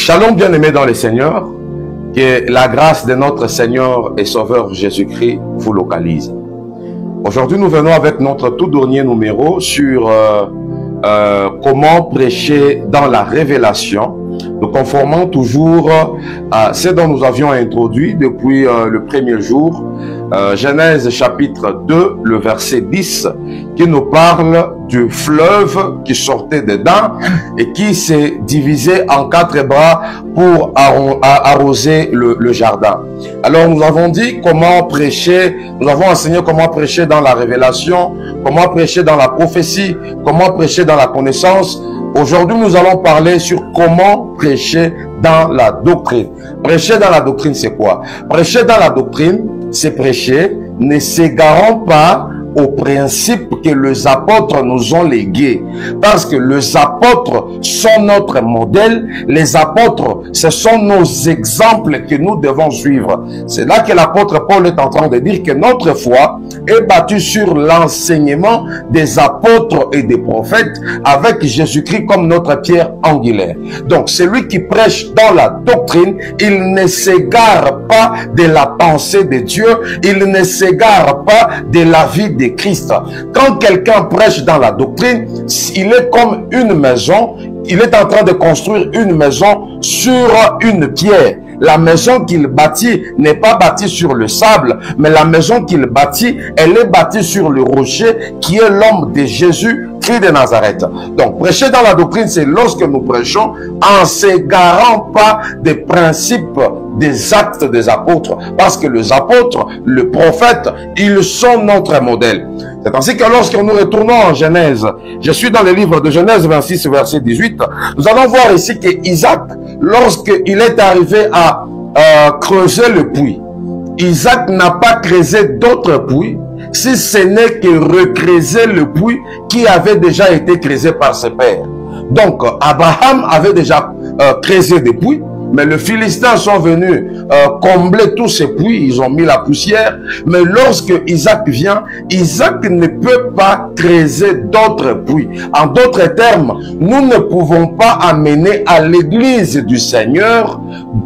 Shalom bien-aimés dans le Seigneur, que la grâce de notre Seigneur et Sauveur Jésus-Christ vous localise. Aujourd'hui, nous venons avec notre tout dernier numéro sur comment prêcher dans la révélation, nous conformant toujours à ce dont nous avions introduit depuis le premier jour, Genèse chapitre 2, le verset 10, qui nous parle du fleuve qui sortait dedans et qui s'est divisé en 4 bras pour arroser le jardin. Alors nous avons dit comment prêcher, nous avons enseigné comment prêcher dans la révélation, comment prêcher dans la prophétie, comment prêcher dans la connaissance. Aujourd'hui, nous allons parler sur comment prêcher dans la doctrine. Prêcher dans la doctrine, c'est quoi? Prêcher dans la doctrine, c'est prêcher, ne s'égarant pas aux principes que les apôtres nous ont légués. Parce que les apôtres sont notre modèle, les apôtres, ce sont nos exemples que nous devons suivre. C'est là que l'apôtre Paul est en train de dire que notre foi est bâtie sur l'enseignement des apôtres et des prophètes avec Jésus-Christ comme notre pierre angulaire. Donc, celui qui prêche dans la doctrine, il ne s'égare pas de la pensée de Dieu, il ne s'égare pas de la vie de Christ. Quand quelqu'un prêche dans la doctrine, il est comme une maison, il est en train de construire une maison sur une pierre. La maison qu'il bâtit n'est pas bâtie sur le sable, mais la maison qu'il bâtit, elle est bâtie sur le rocher qui est l'homme de Jésus, Christ de Nazareth. Donc, prêcher dans la doctrine, c'est lorsque nous prêchons en s'égarant pas des principes, des actes des apôtres. Parce que les apôtres, le prophète, ils sont notre modèle. C'est ainsi que lorsque nous retournons en Genèse, je suis dans le livre de Genèse 26, verset 18, nous allons voir ici que Isaac, lorsqu'il est arrivé à creuser le puits, Isaac n'a pas creusé d'autres puits, si ce n'est que recreuser le puits qui avait déjà été creusé par ses pères. Donc, Abraham avait déjà creusé des puits, mais les Philistins sont venus combler tous ces puits, ils ont mis la poussière. Mais lorsque Isaac vient, Isaac ne peut pas creuser d'autres puits. En d'autres termes, nous ne pouvons pas amener à l'église du Seigneur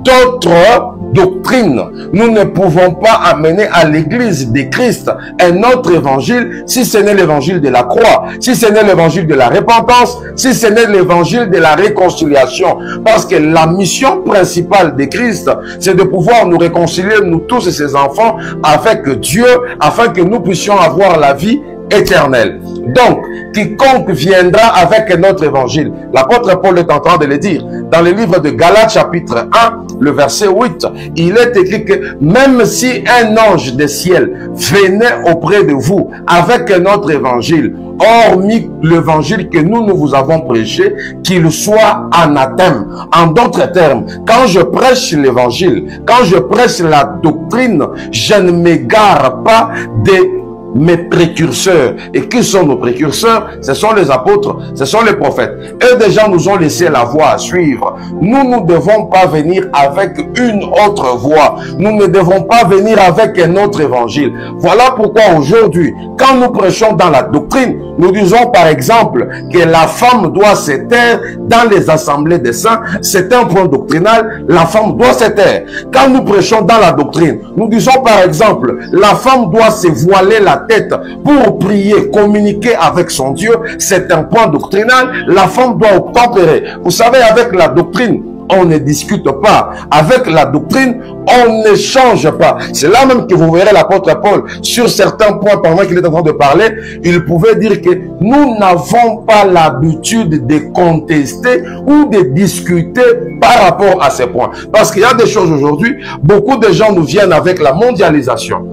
d'autres doctrines. Nous ne pouvons pas amener à l'église de Christ un autre évangile si ce n'est l'évangile de la croix, si ce n'est l'évangile de la repentance, si ce n'est l'évangile de la réconciliation. Parce que la mission principale de Christ, c'est de pouvoir nous réconcilier, nous tous et ses enfants, avec Dieu, afin que nous puissions avoir la vie éternelle. Donc, quiconque viendra avec notre évangile, l'apôtre Paul est en train de le dire, dans le livre de Galates chapitre 1, le verset 8, il est écrit que même si un ange des ciels venait auprès de vous avec notre évangile, hormis l'évangile que nous vous avons prêché, qu'il soit anathème. En d'autres termes, quand je prêche l'évangile, quand je prêche la doctrine, je ne m'égare pas des mes précurseurs. Et qui sont nos précurseurs? Ce sont les apôtres, ce sont les prophètes. Eux déjà nous ont laissé la voie à suivre. Nous ne devons pas venir avec une autre voie. Nous ne devons pas venir avec un autre évangile. Voilà pourquoi aujourd'hui, quand nous prêchons dans la doctrine, nous disons par exemple que la femme doit se taire dans les assemblées des saints. C'est un point doctrinal, la femme doit se taire. Quand nous prêchons dans la doctrine, nous disons par exemple, la femme doit se voiler la tête pour prier, communiquer avec son Dieu. C'est un point doctrinal, la femme doit obtempérer. Vous savez, avec la doctrine, on ne discute pas. Avec la doctrine, on ne change pas. C'est là même que vous verrez l'apôtre Paul, sur certains points, pendant qu'il est en train de parler, il pouvait dire que nous n'avons pas l'habitude de contester ou de discuter par rapport à ces points. Parce qu'il y a des choses aujourd'hui, beaucoup de gens nous viennent avec la mondialisation.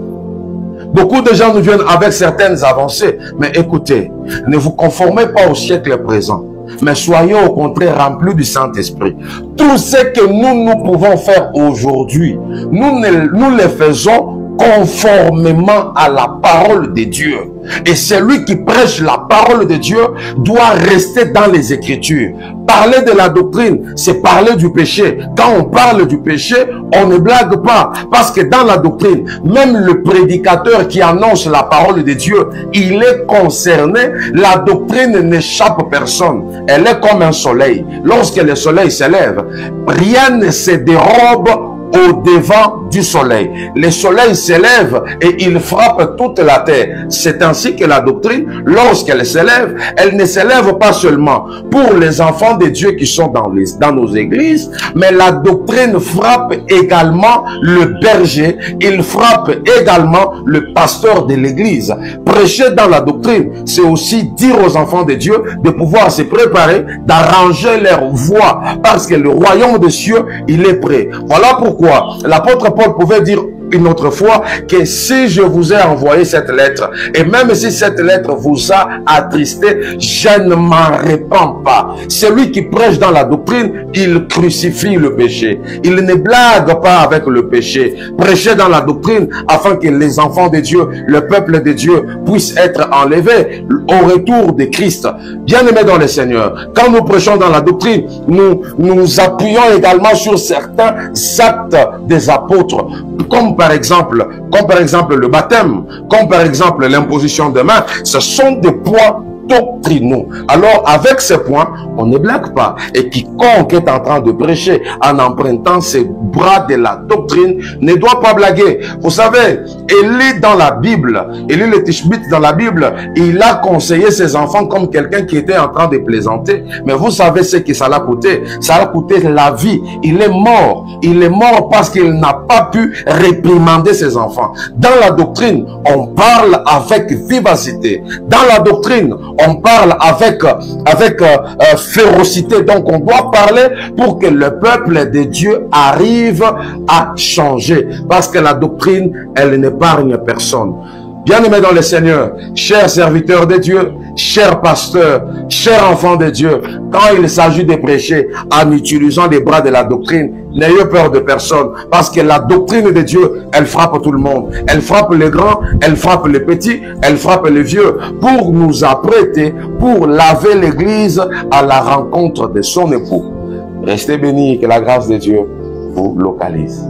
Beaucoup de gens nous viennent avec certaines avancées. Mais écoutez, ne vous conformez pas au siècle présent, mais soyez au contraire remplis du Saint-Esprit. Tout ce que nous pouvons faire aujourd'hui, nous le faisons conformément à la parole de Dieu. Et celui qui prêche la parole de Dieu doit rester dans les Écritures. Parler de la doctrine, c'est parler du péché. Quand on parle du péché, on ne blague pas. Parce que dans la doctrine, même le prédicateur qui annonce la parole de Dieu, il est concerné. La doctrine n'échappe à personne. Elle est comme un soleil. Lorsque le soleil s'élève, rien ne se dérobe au-devant du soleil. Le soleil s'élève et il frappe toute la terre. C'est ainsi que la doctrine, lorsqu'elle s'élève, elle ne s'élève pas seulement pour les enfants de Dieu qui sont dans nos églises, mais la doctrine frappe également le berger, il frappe également le pasteur de l'église. Prêcher dans la doctrine, c'est aussi dire aux enfants de Dieu de pouvoir se préparer, d'arranger leur voie, parce que le royaume des cieux, il est prêt. Voilà pourquoi l'apôtre Paul pouvait dire une autre fois que si je vous ai envoyé cette lettre, et même si cette lettre vous a attristé, je ne m'en répands pas. Celui qui prêche dans la doctrine, il crucifie le péché. Il ne blague pas avec le péché. Prêcher dans la doctrine afin que les enfants de Dieu, le peuple de Dieu, puissent être enlevés au retour de Christ. Bien-aimés dans le Seigneur, quand nous prêchons dans la doctrine, nous appuyons également sur certains actes des apôtres, comme par exemple le baptême, comme par exemple l'imposition de main. Ce sont des points doctrinaux. Alors avec ces points, on ne blague pas. Et quiconque est en train de prêcher en empruntant ses bras de la doctrine ne doit pas blaguer. Vous savez, Élie dans la Bible, Élie le Tishbite dans la Bible, il a conseillé ses enfants comme quelqu'un qui était en train de plaisanter. Mais vous savez ce que ça l'a coûté? Ça l'a coûté la vie. Il est mort. Il est mort parce qu'il n'a pas pu réprimander ses enfants. Dans la doctrine, on parle avec vivacité. Dans la doctrine, on parle avec férocité. Donc on doit parler pour que le peuple de Dieu arrive à changer. Parce que la doctrine, elle n'épargne personne. Bien-aimés dans le Seigneur, chers serviteurs de Dieu, chers pasteurs, chers enfants de Dieu, quand il s'agit de prêcher en utilisant les bras de la doctrine, n'ayez peur de personne, parce que la doctrine de Dieu, elle frappe tout le monde. Elle frappe les grands, elle frappe les petits, elle frappe les vieux, pour nous apprêter, pour laver l'église à la rencontre de son époux. Restez bénis, que la grâce de Dieu vous localise.